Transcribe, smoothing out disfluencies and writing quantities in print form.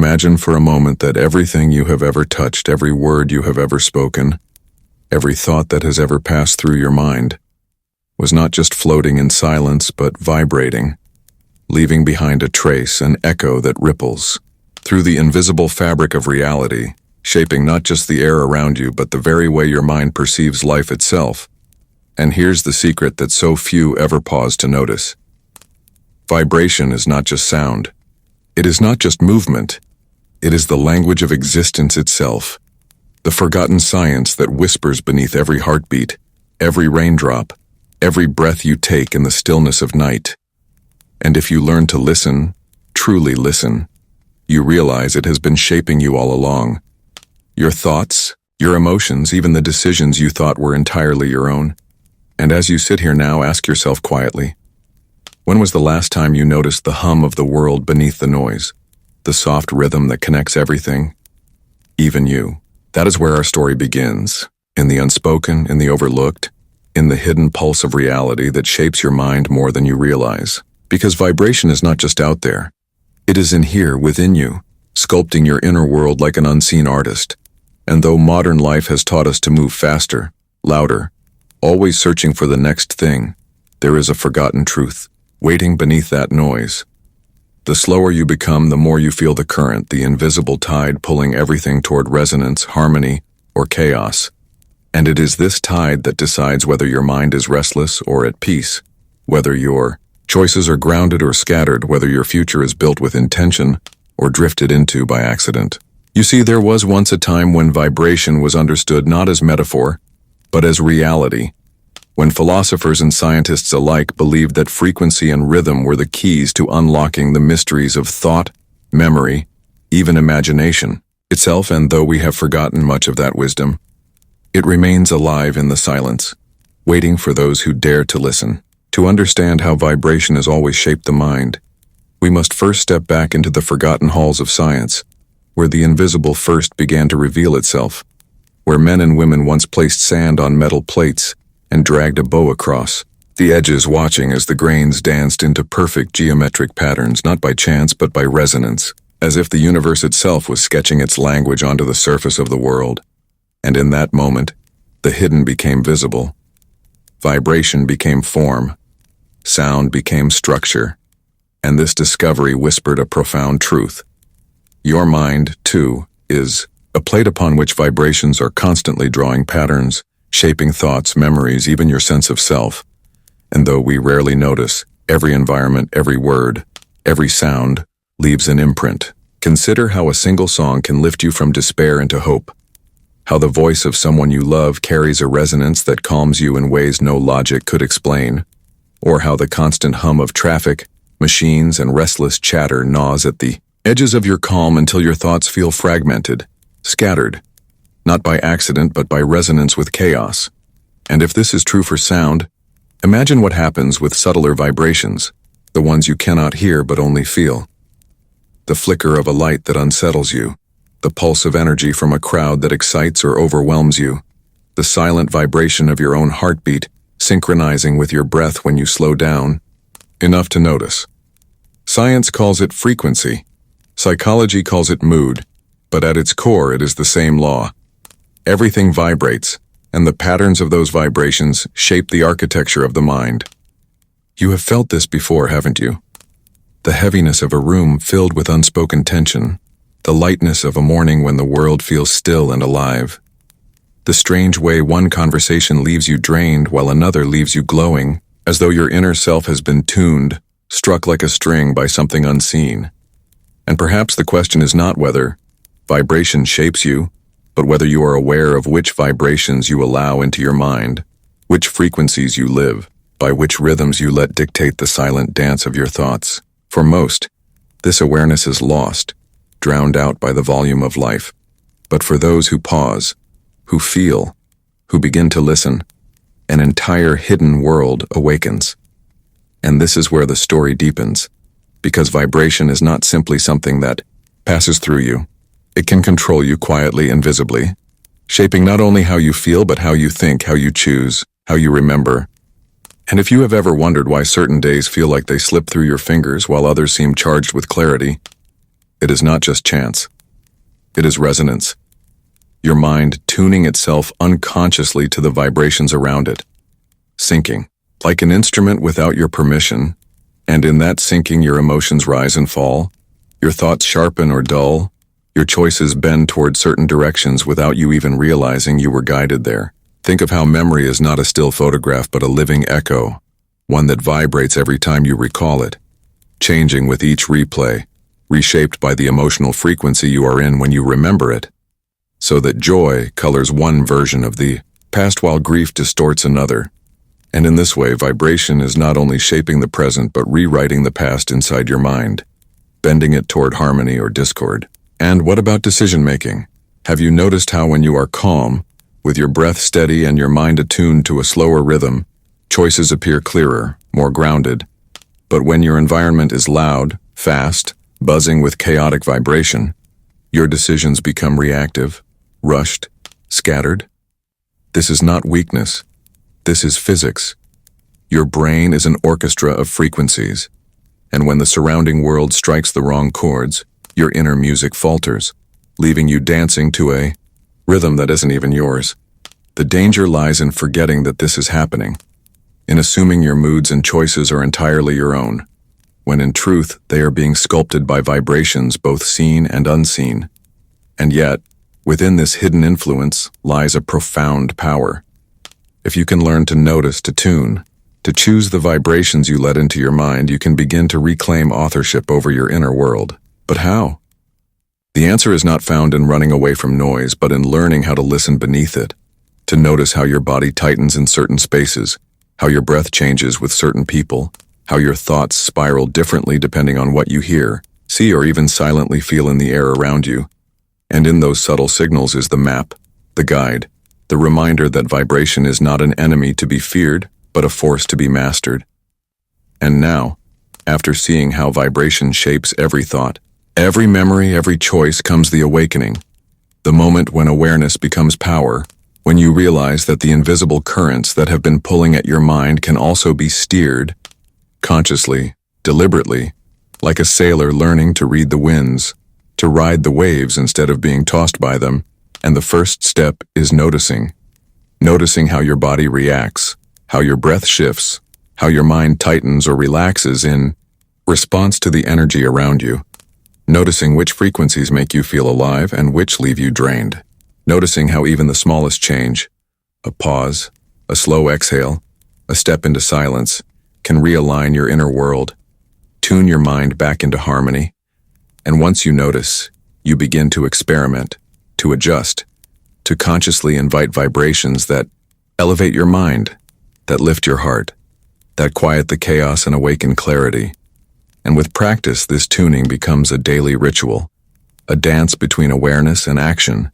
Imagine for a moment that everything you have ever touched, every word you have ever spoken, every thought that has ever passed through your mind, was not just floating in silence, but vibrating, leaving behind a trace, an echo that ripples through the invisible fabric of reality, shaping not just the air around you, but the very way your mind perceives life itself. And here's the secret that so few ever pause to notice. Vibration is not just sound. It is not just movement. It is the language of existence itself, the forgotten science that whispers beneath every heartbeat, every raindrop, every breath you take in the stillness of night. And if you learn to listen, truly listen, you realize it has been shaping you all along. Your thoughts, your emotions, even the decisions you thought were entirely your own. And as you sit here now, ask yourself quietly, when was the last time you noticed the hum of the world beneath the noise, the soft rhythm that connects everything, even you? That is where our story begins, in the unspoken, in the overlooked, in the hidden pulse of reality that shapes your mind more than you realize. Because vibration is not just out there. It is in here, within you, sculpting your inner world like an unseen artist. And though modern life has taught us to move faster, louder, always searching for the next thing, there is a forgotten truth, waiting beneath that noise. The slower you become, the more you feel the current, the invisible tide pulling everything toward resonance, harmony, or chaos. And it is this tide that decides whether your mind is restless or at peace, whether your choices are grounded or scattered, whether your future is built with intention or drifted into by accident. You see, there was once a time when vibration was understood not as metaphor, but as reality, when philosophers and scientists alike believed that frequency and rhythm were the keys to unlocking the mysteries of thought, memory, even imagination itself. And though we have forgotten much of that wisdom, it remains alive in the silence, waiting for those who dare to listen. To understand how vibration has always shaped the mind, we must first step back into the forgotten halls of science, where the invisible first began to reveal itself, where men and women once placed sand on metal plates and dragged a bow across the edges, watching as the grains danced into perfect geometric patterns, not by chance but by resonance, as if the universe itself was sketching its language onto the surface of the world. And in that moment, the hidden became visible. Vibration became form. Sound became structure. And this discovery whispered a profound truth. Your mind, too, is a plate upon which vibrations are constantly drawing patterns, shaping thoughts, memories, even your sense of self. And though we rarely notice, every environment, every word, every sound leaves an imprint. Consider how a single song can lift you from despair into hope. How the voice of someone you love carries a resonance that calms you in ways no logic could explain. Or how the constant hum of traffic, machines, and restless chatter gnaws at the edges of your calm until your thoughts feel fragmented, scattered, not by accident but by resonance with chaos. And if this is true for sound, imagine what happens with subtler vibrations, the ones you cannot hear but only feel. The flicker of a light that unsettles you, the pulse of energy from a crowd that excites or overwhelms you, the silent vibration of your own heartbeat synchronizing with your breath when you slow down, enough to notice. Science calls it frequency. Psychology calls it mood, but at its core it is the same law. Everything vibrates, and the patterns of those vibrations shape the architecture of the mind. You have felt this before, haven't you? The heaviness of a room filled with unspoken tension, the lightness of a morning when the world feels still and alive. The strange way one conversation leaves you drained while another leaves you glowing, as though your inner self has been tuned, struck like a string by something unseen. And perhaps the question is not whether vibration shapes you, but whether you are aware of which vibrations you allow into your mind, which frequencies you live, by which rhythms you let dictate the silent dance of your thoughts. For most, this awareness is lost, drowned out by the volume of life. But for those who pause, who feel, who begin to listen, an entire hidden world awakens. And this is where the story deepens, because vibration is not simply something that passes through you. It can control you quietly and visibly, shaping not only how you feel but how you think, how you choose, how you remember. And if you have ever wondered why certain days feel like they slip through your fingers while others seem charged with clarity, It is not just chance. It is resonance. Your mind tuning itself unconsciously to the vibrations around it. Syncing, like an instrument without your permission, and in that syncing your emotions rise and fall, your thoughts sharpen or dull, your choices bend toward certain directions without you even realizing you were guided there. Think of how memory is not a still photograph but a living echo, one that vibrates every time you recall it, changing with each replay, reshaped by the emotional frequency you are in when you remember it, so that joy colors one version of the past while grief distorts another. And in this way, vibration is not only shaping the present but rewriting the past inside your mind, bending it toward harmony or discord. And what about decision-making? Have you noticed how when you are calm, with your breath steady and your mind attuned to a slower rhythm, choices appear clearer, more grounded? But when your environment is loud, fast, buzzing with chaotic vibration, your decisions become reactive, rushed, scattered. This is not weakness. This is physics. Your brain is an orchestra of frequencies, and when the surrounding world strikes the wrong chords, your inner music falters, leaving you dancing to a rhythm that isn't even yours. The danger lies in forgetting that this is happening, in assuming your moods and choices are entirely your own, when in truth they are being sculpted by vibrations both seen and unseen. And yet, within this hidden influence lies a profound power. If you can learn to notice, to tune, to choose the vibrations you let into your mind, you can begin to reclaim authorship over your inner world. But how? The answer is not found in running away from noise, but in learning how to listen beneath it, to notice how your body tightens in certain spaces, how your breath changes with certain people, how your thoughts spiral differently depending on what you hear, see, or even silently feel in the air around you. And in those subtle signals is the map, the guide, the reminder that vibration is not an enemy to be feared, but a force to be mastered. And now, after seeing how vibration shapes every thought, every memory, every choice, comes the awakening, the moment when awareness becomes power, when you realize that the invisible currents that have been pulling at your mind can also be steered, consciously, deliberately, like a sailor learning to read the winds, to ride the waves instead of being tossed by them. And the first step is noticing how your body reacts, how your breath shifts, how your mind tightens or relaxes in response to the energy around you. Noticing which frequencies make you feel alive and which leave you drained. Noticing how even the smallest change, a pause, a slow exhale, a step into silence, can realign your inner world, tune your mind back into harmony. And once you notice, you begin to experiment, to adjust, to consciously invite vibrations that elevate your mind, that lift your heart, that quiet the chaos and awaken clarity. And with practice, this tuning becomes a daily ritual, a dance between awareness and action,